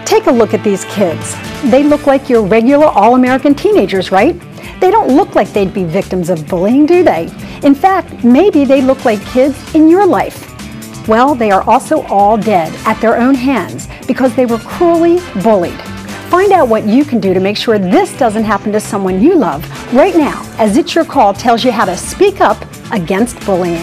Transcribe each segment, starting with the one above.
Take a look at these kids. They look like your regular all-American teenagers, right? They don't look like they'd be victims of bullying, do they? In fact, maybe they look like kids in your life. Well, they are also all dead at their own hands because they were cruelly bullied. Find out what you can do to make sure this doesn't happen to someone you love right now, as It's Your Call tells you how to speak up against bullying.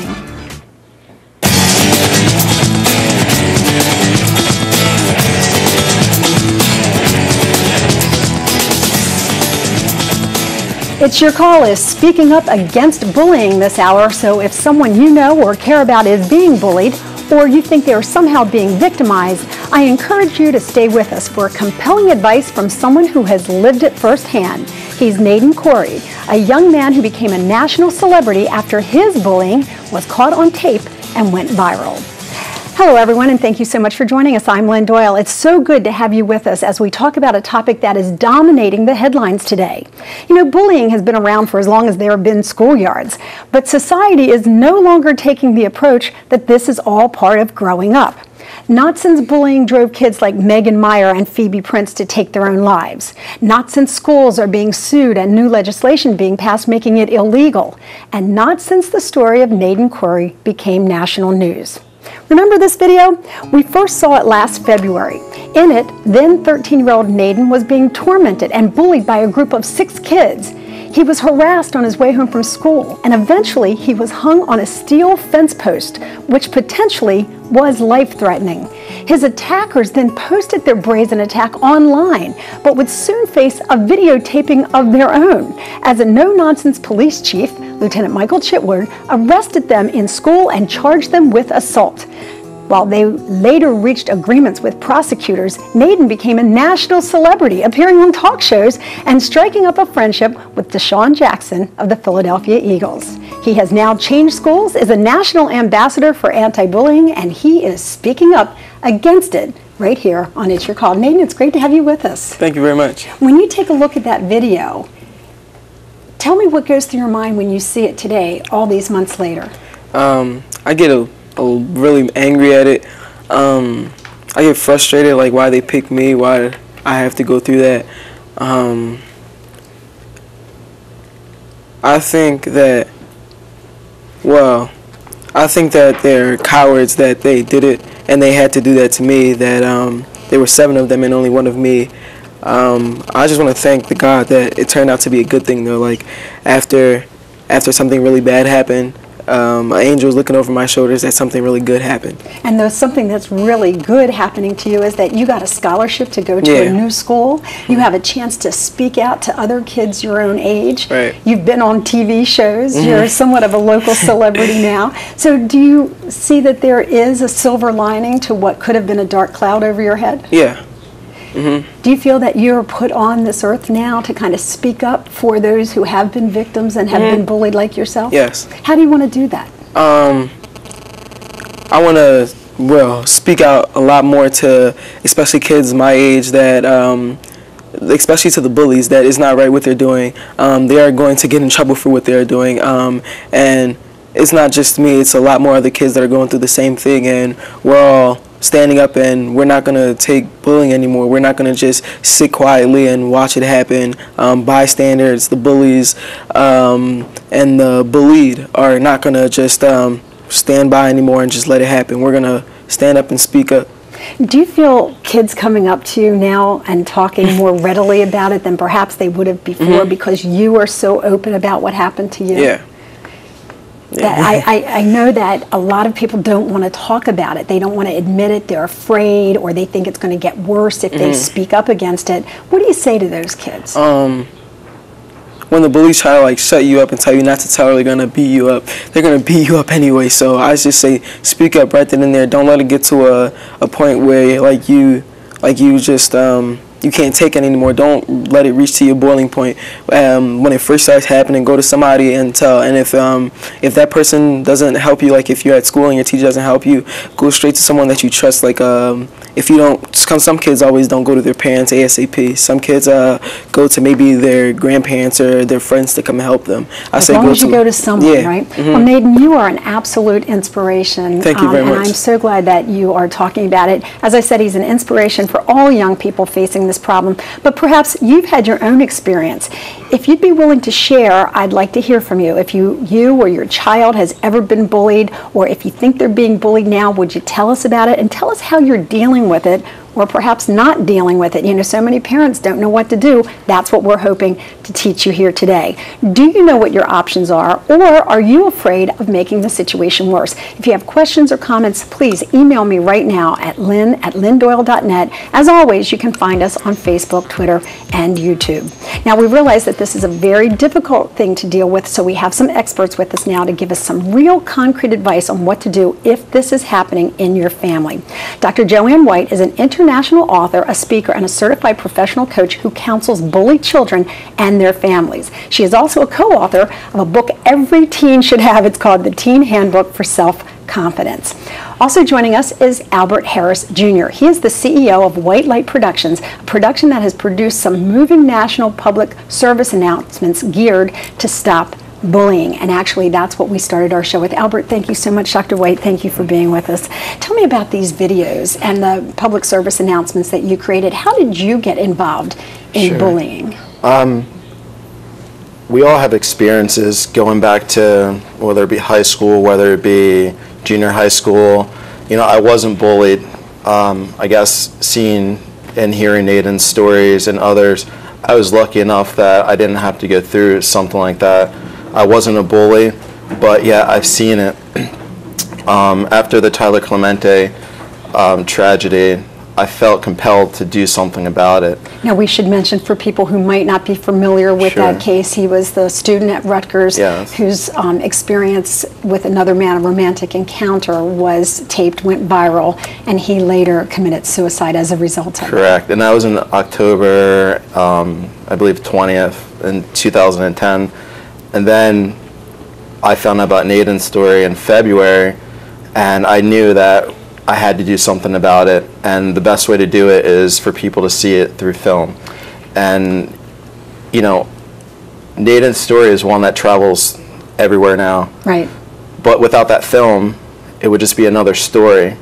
It's Your Call is speaking up against bullying this hour, so if someone you know or care about is being bullied, or you think they are somehow being victimized, I encourage you to stay with us for compelling advice from someone who has lived it firsthand. He's Nadin Khoury, a young man who became a national celebrity after his bullying was caught on tape and went viral. Hello everyone, and thank you so much for joining us. I'm Lynn Doyle. It's so good to have you with us as we talk about a topic that is dominating the headlines today. You know, bullying has been around for as long as there have been schoolyards, but society is no longer taking the approach that this is all part of growing up. Not since bullying drove kids like Megan Meyer and Phoebe Prince to take their own lives. Not since schools are being sued and new legislation being passed making it illegal. And not since the story of Nadin Khoury became national news. Remember this video? We first saw it last February. In it, then 13-year-old Nadin was being tormented and bullied by a group of 6 kids. He was harassed on his way home from school, and eventually he was hung on a steel fence post, which potentially was life-threatening. His attackers then posted their brazen attack online, but would soon face a videotaping of their own, as a no-nonsense police chief, Lieutenant Michael Chitwood, arrested them in school and charged them with assault. While they later reached agreements with prosecutors, Nadin became a national celebrity, appearing on talk shows and striking up a friendship with Deshaun Jackson of the Philadelphia Eagles. He has now changed schools, is a national ambassador for anti-bullying, and he is speaking up against it right here on It's Your Call. Nadin, it's great to have you with us. Thank you very much. When you take a look at that video, tell me what goes through your mind when you see it today, all these months later. I get really angry at it. I get frustrated, like why they pick me, why I have to go through that. I think that they're cowards that they did it and they had to do that to me, that there were 7 of them and only 1 of me. I just want to thank the God that it turned out to be a good thing though. Like after something really bad happened, an angel was looking over my shoulders that something really good happened. And there's something that's really good happening to you is that you got a scholarship to go to a new school. You have a chance to speak out to other kids your own age. Right. You've been on TV shows. You're somewhat of a local celebrity now. So do you see that there is a silver lining to what could have been a dark cloud over your head? Yeah. Do you feel that you're put on this earth now to kind of speak up for those who have been victims and have been bullied like yourself? Yes. How do you want to do that? I want to, speak out a lot more to especially kids my age that, especially to the bullies, that is not right what they're doing. They are going to get in trouble for what they're doing. And it's not just me, it's a lot more other kids that are going through the same thing, and we're all standing up, and we're not going to take bullying anymore. We're not going to just sit quietly and watch it happen. Bystanders, the bullies, and the bullied are not going to just stand by anymore and just let it happen. We're going to stand up and speak up. Do you feel kids coming up to you now and talking more readily about it than perhaps they would have before because you are so open about what happened to you? Yeah. I know that a lot of people don't want to talk about it. They don't want to admit it. They're afraid, or they think it's going to get worse if they speak up against it. What do you say to those kids? When the bullies try to shut you up and tell you not to tell, they're going to beat you up. They're going to beat you up anyway. So I just say speak up right then and there. Don't let it get to a point where you just you can't take it anymore. Don't let it reach to your boiling point. When it first starts happening, go to somebody and tell. And if that person doesn't help you, like if you're at school and your teacher doesn't help you, go straight to someone that you trust. Like if you don't, some kids always don't go to their parents ASAP. Some kids go to maybe their grandparents or their friends to come and help them. As long as you go to someone, right? Well, Nadin, you are an absolute inspiration. Thank you very much. And I'm so glad that you are talking about it. As I said, he's an inspiration for all young people facing this problem. But perhaps you've had your own experience. If you'd be willing to share, I'd like to hear from you. If you or your child has ever been bullied, or if you think they're being bullied now, would you tell us about it and tell us how you're dealing with it, or perhaps not dealing with it. You know, so many parents don't know what to do. That's what we're hoping to teach you here today. Do you know what your options are, or are you afraid of making the situation worse? If you have questions or comments, please email me right now at lynn@lynndoyle.net. As always, you can find us on Facebook, Twitter, and YouTube. Now, we realize that this is a very difficult thing to deal with, so we have some experts with us now to give us some real concrete advice on what to do if this is happening in your family. Dr. Joanne White is an international author, a speaker, and a certified professional coach who counsels bullied children and their families. She is also a co-author of a book every teen should have. It's called The Teen Handbook for Self-Confidence. Also joining us is Albert Harris Jr. He is the CEO of White Light Productions, a production that has produced some moving national public service announcements geared to stop bullying. And actually, that's what we started our show with. Albert, thank you so much. Dr. White, thank you for being with us. Tell me about these videos and the public service announcements that you created. How did you get involved in bullying? We all have experiences going back to whether it be high school, whether it be junior high school. You know, I wasn't bullied. I guess seeing and hearing Nadin's stories and others, I was lucky enough that I didn't have to go through something like that. I wasn't a bully, but yeah, I've seen it. After the Tyler Clemente tragedy, I felt compelled to do something about it. Now, we should mention for people who might not be familiar with that case, he was the student at Rutgers whose experience with another man, a romantic encounter, was taped, went viral, and he later committed suicide as a result of it. Correct, and that was in October, I believe 20th in 2010. And then I found out about Nadin's story in February, and I knew that I had to do something about it, and the best way to do it is for people to see it through film. And, you know, Nadin's story is one that travels everywhere now. Right. But without that film, it would just be another story.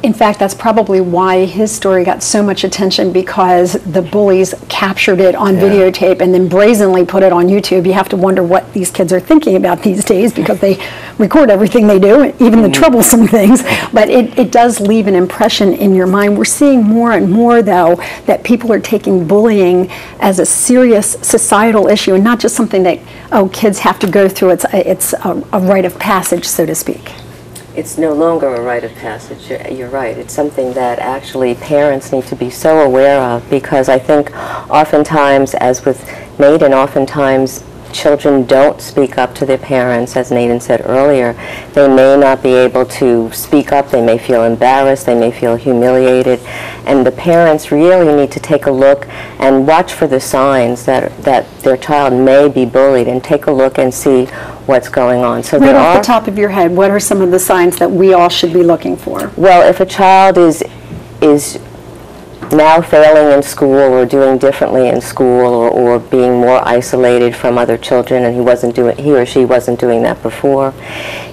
In fact, that's probably why his story got so much attention, because the bullies captured it on videotape and then brazenly put it on YouTube. You have to wonder what these kids are thinking about these days, because they record everything they do, even the troublesome things. But it does leave an impression in your mind. We're seeing more and more, though, that people are taking bullying as a serious societal issue and not just something that, oh, kids have to go through. It's a rite of passage, so to speak. It's no longer a rite of passage. You're right. It's something that actually parents need to be so aware of, because I think oftentimes, as with Nadin, oftentimes children don't speak up to their parents. As Nadin said earlier, they may not be able to speak up. They may feel embarrassed. They may feel humiliated. And the parents really need to take a look and watch for the signs that their child may be bullied, and take a look and see what's going on. So right off the top of your head, what are some of the signs that we all should be looking for? Well, if a child is now failing in school, or doing differently in school, or being more isolated from other children, and he or she wasn't doing that before.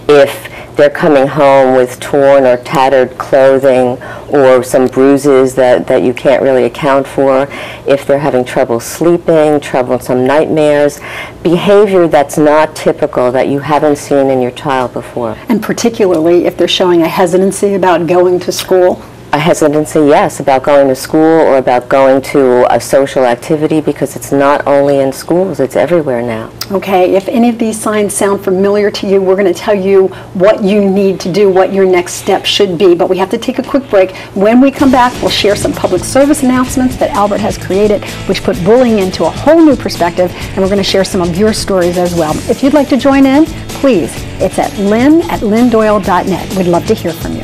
If they're coming home with torn or tattered clothing, or some bruises that you can't really account for. If they're having trouble sleeping, some nightmares, behavior that's not typical, that you haven't seen in your child before. And particularly if they're showing a hesitancy about going to school. A hesitancy, yes, about going to school or about going to a social activity, because it's not only in schools, it's everywhere now. Okay, if any of these signs sound familiar to you, we're going to tell you what you need to do, what your next step should be, but we have to take a quick break. When we come back, we'll share some public service announcements that Albert has created, which put bullying into a whole new perspective, and we're going to share some of your stories as well. If you'd like to join in, please, it's at lynn@lynndoyle.net. We'd love to hear from you.